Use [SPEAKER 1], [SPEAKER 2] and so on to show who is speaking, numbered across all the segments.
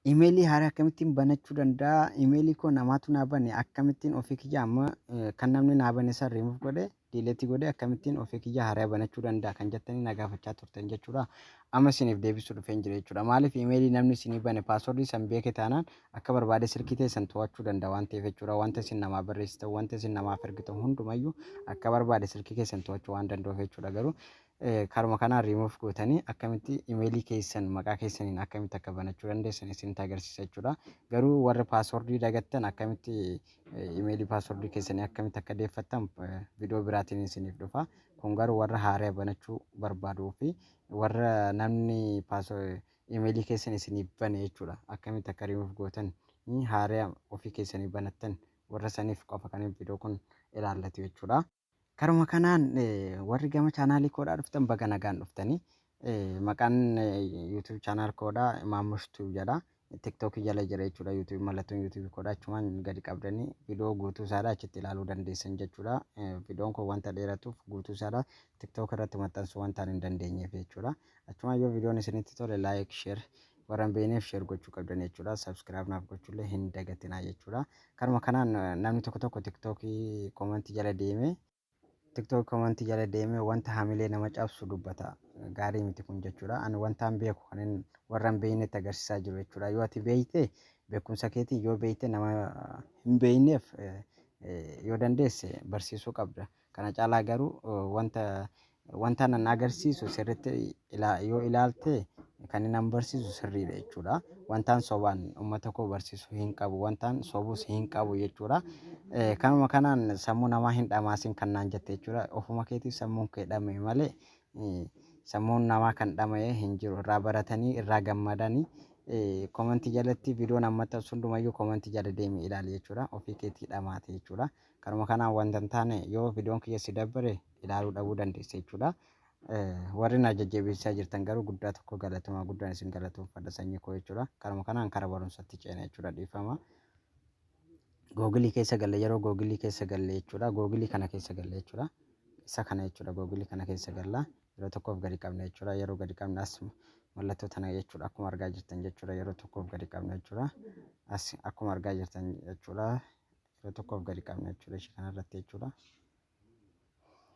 [SPEAKER 1] Imeelii haaraa akkamittiin banachuu danda'a? Imeelii koo namaatu naa bane akkamittiin ofii kiyya amma kan namni naa bane san remove godhe diileetii godhe akkamittiin ofii kiyya haaraa banachuu danda'a kan jettanii na gaafachaa turtan jechuudha. Amma isiniif deebisuu dhufeen jira jechuudha. Maaliif imeelii namni isinii bane paaswordii san beeke taanaan akka barbaade silkii teessan to'achuu danda'a waan ta'eef jechuudha. Wanta isin namaa barreessitan, wanta isin namaaf ergitan hundumayyuu akka barbaade silkii keessan to'achuu waan danda'uuf jechuudha. Garuu karuma kanaan remove gootanii akkamitti imeelii keessan maqaa keessaniin akkamitti akka banachuu dandeessan isinitti agarsiisa jechuudha. Garuu warri paaswordii dagattan akkamitti imeelii paaswordii keessanii akkamitti akka deeffattan viidiyoo biraatiin isiniif dhufa. Kun garuu warra haaraa banachuu barbaaduu fi warra namni imeelii keessan isiniif bane jechuudha. Akkamitti akka remove gootan haaraa ofii keessanii banattan warra saniif qofa kan viidiyoo kun ilaallatu jechuudha. Karuma kanaan warri gama chaanaalii koodhaa dhuftan baga nagaan dhuftanii. Maqaan YouTube chaanaal koodhaa Maamushtuu jedha. TikTok jala jira jechuudha. YouTube mallattoon YouTube koodhaa achumaan gadi qabdanii viidiyoo guutuu isaadhaa achitti ilaaluu dandeessan jechuudha. Viidiyoon kun wanta dheeratuuf guutuu isaadhaa TikTok irratti maxxansuu wanta hin dandeenyeef jechuudha. Achumaan yoo viidiyoon isinitti tole laayik, sheer warra hin beekneef sheer gochuu qabdan jechuudha. Sabskiraayib naaf gochuullee hin dagatinaa jechuudha. Karuma kanaan namni tokko tokko TikTokii koomentii jala deemee TikTok komantii jala deemee wanta hamilee nama cabsu dubbata. Gaarii miti kun jechuudha. Ani wanta hin beeku kan warra hin beeknetti agarsiisaa jiru jechuudha. Yoo ati beekte beekumsa keetii yoo beekte nama hin beekneef yoo dandeesse barsiisuu qabda. Kana caalaa garuu wanta nan agarsiisu sirriitti yoo ilaalte kan inni barsiisu sirriidha jechuudha. Wantaan sobaan uummata koo barsiisuu hin qabu. Wantaan sobuus hin qabu jechuudha. Kanuma kanaan sammuu namaa hin dhamaasin kan naan jette jechuudha. Ofuma keetiif sammuun kee dhama'e malee sammuun namaa kan dhama'e hin jiru. Irraa baratanii irraa gammadanii komentii jalatti viidiyoon ammata hundumayyuu komentii jala deemee ilaali jechuudha. Ofii keetii dhamaate jechuudha. Kanuma kanaan wanta hin taane yoo viidiyoon kiyya si dabbare ilaaluu dhabuu dandeessa jechuudha. Warri na jajjabeessaa jirtan garuu guddaa tokko galatuma guddaan isin galatoomfadha sanyii koo jechuudha. Kanuma kanaan kara barumsatti ceena jechuudha dhiifama. Googilii keessa galle yeroo googilii keessa galle jechuudha. Googilii kana keessa galle jechuudha. Isa kana jechuudha googilii kana keessa galla yeroo tokkoof gadi qabna jechuudha. Yeroo gadi qabna as mallattoo tana jechuudha. Akkuma argaa jirtan jechuudha. Yeroo tokkoof gadi qabna jechuudha. As akkuma argaa jirtan jechuudha. Yeroo tokkoof gadi qabna jechuudha. Ishee kanarratti jechuudha.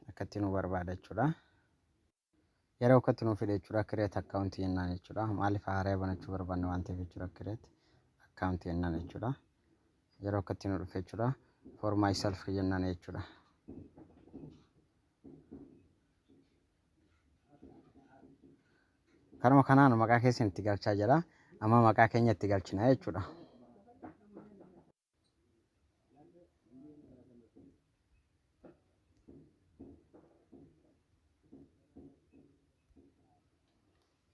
[SPEAKER 1] Akkatti nu barbaada jechuudha. Yeroo akkatti nu fide jechuudha. Kireet akkaawuntii jennaan jechuudha. Maaliif haaraa banachuu barbaanne waan ta'eef jechuudha. Kireet akkaawuntii jennaan jechuudha. Yeroo akkatti nu dhufe jechuudha. For myself jennaan jechuudha. Kanuma kanaan maqaa keessan itti galchaa jira. Amma maqaa keenya itti galchina jechuudha.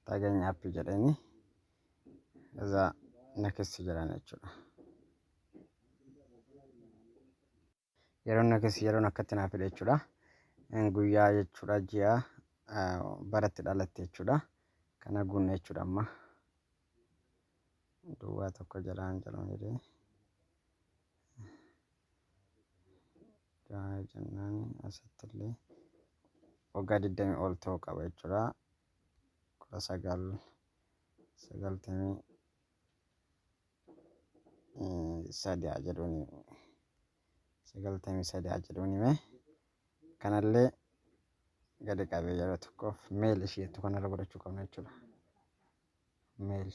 [SPEAKER 1] Taaganya appii jedhanii isa nakessi jedhan jechuudha. Yeroo nakessi yeroon akkatti naaf fide jechuudha. Guyyaa jechuudha ji'a baratti dhalatte jechuudha. Kana guunne jechuudha amma. Duwwaa tokko jalaan jedhee. Jennaan asittillee waggaa 20 ol ta'uu qaba jechuudha. 1993 jedhuuni 93 jedhuuni mee kanallee gadi qabee yeroo tokkoof meel isheetu kanarra godhachuu qabna jechuudha. Meel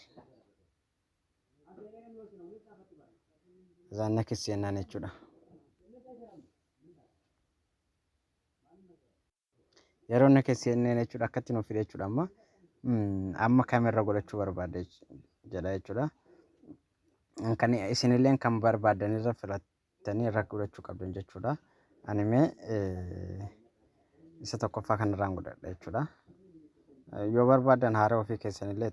[SPEAKER 1] isaan nakissi jennaan jechuudha. Yeroo nakissi jennaan jechuudha akkatti nuuf fide jechuudha amma kamerra godhachuu barbaadde jedha jechuudha. Kan isinillee kan barbaadanirra filattanii irra godhachuu qabdan jechuudha. Ani mee isa tokkoffaa kanarraan godhadha jechuudha. Yoo barbaadan haaraa ofii keessanillee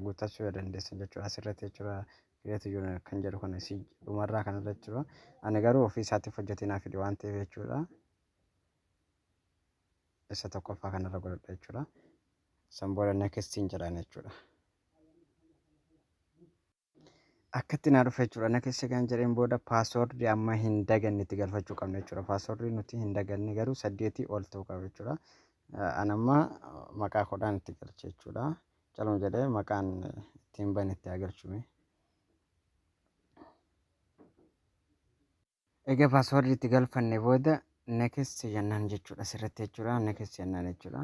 [SPEAKER 1] guuttachuu dandeessan jechuudha. Asirratti jechuudha kireetii kan jedhu kana si dhumarraa kanarra jechuudha. Ani garuu ofii isaatiif hojjetee naaf fide waan ta'eef jechuudha. Isa tokkoffaa kanarra godhadha jechuudha. San booda nakestiin jedhan jechuudha. Akkatti naa dhufe jechuudha. Nakessi kan jedheen booda paaswordii amma hin daganne itti galfachuu qabna jechuudha. Paaswordii nuti hin daganne garuu 8 ol ta'uu qaba jechuudha. Anamma maqaa koodhaan itti galche jechuudha. Caluma jedhee maqaan ittiin bane itti agarchuume. Egaa paaswordii itti galfanne booda next jennaan jechuudha asirratti jechuudha. Next jennaan jechuudha.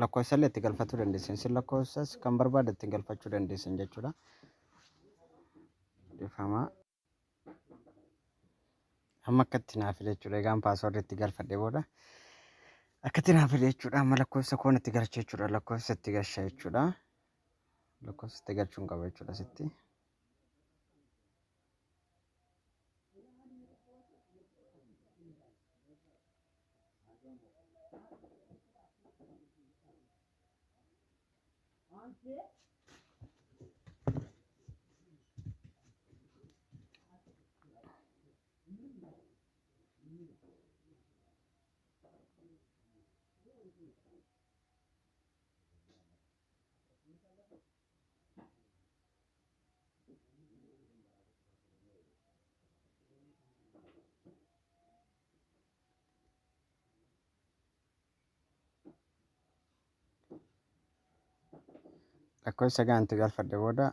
[SPEAKER 1] Lakkoofsa illee itti galfachuu dandeessan. Isin lakkoofsas kan barbaadde itti galfachuu dandeessan jechuudha. Dhiifama. Amma akkatti naaf jechuudha. Egaan paaswordii itti galfadhe booda akkatti naaf jechuudha. Amma lakkoofsa koon itti galcha jechuudha. Lakkoofsa itti galcha jechuudha. Lakkoofsa itti galchuun qaba jechuudha asitti. Lakkoofsa gaanti galfadhe booda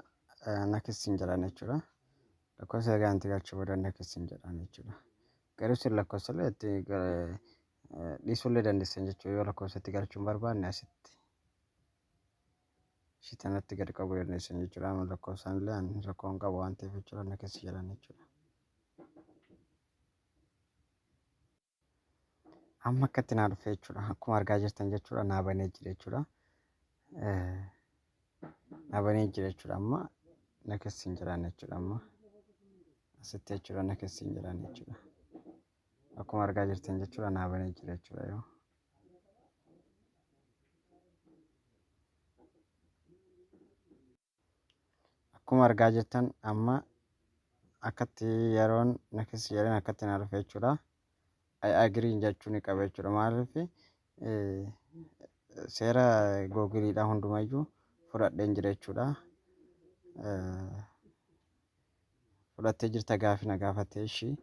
[SPEAKER 1] next jedhaan jechuudha. Lakkoofsa gaanti galchu booda next jedhaan jechuudha. Garuu isin lakkoofsa illee itti dhiisuu illee dandeessan jechuudha. Yoo lakkoofsa itti galchuun barbaanne asitti shitanatti gadi qabuu dandeessan jechuudha. Amma lakkoofsaan illee rakkoo hin qabu waan ta'eef jechuudha. Next jedhaan jechuudha. Amma akkatti naa dhufe jechuudha. Akkuma argaa jirtan jechuudha. Naa banee jira jechuudha. Naa banee jira jechuudha. Amma next jedhaan jechuudha. Amma asitti jechuudha. Next jedhaan jechuudha. Akkuma argaa jirtan jechuudha. Naa banee jira jechuudha. Yoo akkuma argaa jirtan amma akkatti yeroon next jedhan akkatti naa dhufe jechuudha. Agree jechuun ni qaba jechuudha. Maaliif seera googiliidha hundumayyuu fudhadheen jira jechuudha. Fudhattee jirta gaaffii na gaafattee ishii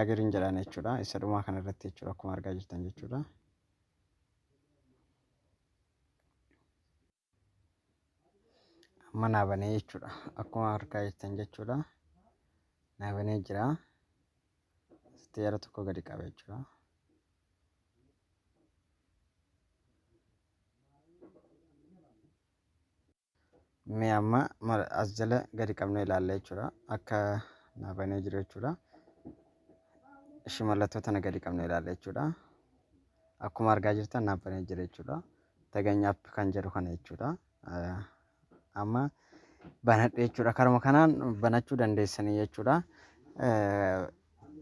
[SPEAKER 1] agree jedhaan jechuudha. Isa dhumaa kana irratti jechuudha. Akkuma argaa jirtan jechuudha. Amma naa banee jechuudha. Akkuma argaa jirtan jechuudha. Naa banee jira. Asitti yeroo tokko gadi qaba jechuudha. Mee amma as jala gadi qabnee ilaalla jechuudha. Akka naa banee jiru jechuudha. Ishii mallattoo tana gadi qabnee ilaalla jechuudha. Akkuma argaa jirtan naa banee jira jechuudha. Tagaanyaaf kan jedhu kana jechuudha. Amma banadhe jechuudha. Karuma kanaan banachuu dandeessanii jechuudha.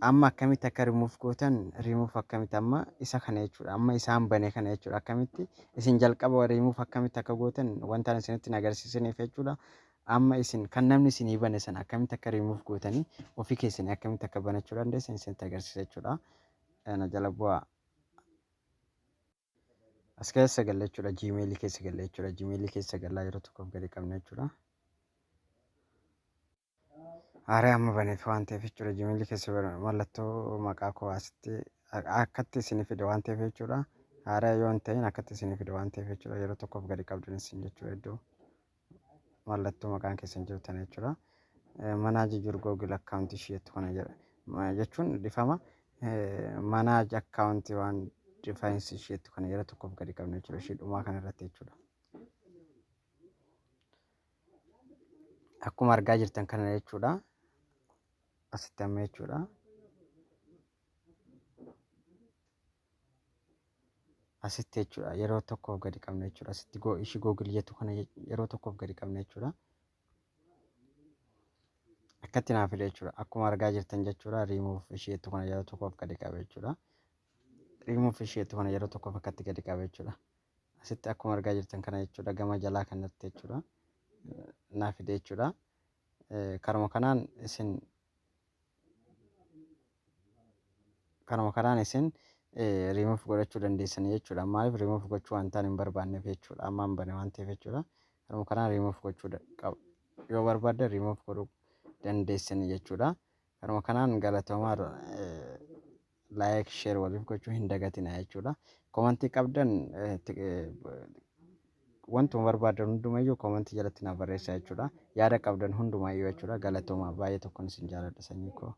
[SPEAKER 1] Amma akkamitti akka remove gootan remove akkamitti amma isa kana jechuudha. Amma isaan bane kana jechuudha. Akkamitti isin jalqaba remove akkamitti akka gootan wanta isinitti agarsiisaniif jechuudha. Amma isin kan namni isinii bane sana akkamitti akka remove gootanii ofii keessanii akkamitti akka banachuu dandeessan isinitti agarsiisa jechuudha. Na jala bu'aa. As keessa galle jechuudha. Gmail keessa galle jechuudha. Gmail keessa gallaa yeroo tokkoof gadi qabna jechuudha. Haaree amma baneef waan ta'eef jechuudha. Gmail keessa mallattoo maqaa koo asitti akkatti isin fide waan ta'eef jechuudha. Haaree yoo hin ta'in akkatti isin fide waan ta'eef jechuudha. Yeroo tokkoof gadi qabdu isin jechuudha. Iddoo mallattoo maqaan keessan jiru tana jechuudha. Manaaji jiru Google account isheetu kana jedha jechuun dhifama. Manaaji account waan device isheetu kana yeroo tokkoof gadi qabna jechuudha. Ishee dhumaa kana irratti jechuudha. Akkuma argaa jirtan kana jechuudha. Asitti amma jechuudha. Asitti jechuudha. Yeroo tokkoof gadi qabna jechuudha. Asitti ishee Google jettu kana yeroo tokkoof gadi qabna jechuudha. Akkatti naaf fide jechuudha. Akkuma argaa jirtan jechuudha. Remove isheetu kana yeroo tokkoof gadi qaba jechuudha. Remove isheetu kana yeroo tokkoof akkatti gadi qaba jechuudha. Asitti akkuma argaa jirtan kana jechuudha. Gama jalaa kanatti jechuudha. Naaf fide jechuudha. Karuma kanaan isin remove godhachuu dandeessan jechuudha. Maaliif remove gochuu waan ta'an hin barbaanneef jechuudha. Amma hin bane waan ta'eef jechuudha. Karuma kanaan remove gochuu qaba. Yoo barbaadde remove godhuu dandeessan jechuudha. Karuma kanaan galatoomaa like share waliif gochuu hin dagatina jechuudha. Commentii qabdan wantuma barbaadan hundumayyuu koomentii jalatti naaf barreessaa jechuudha. Yaada qabdan hundumaayyuu jechuudha. Galatooma baay'ee tokkoon isin jaalladha sanyii koo.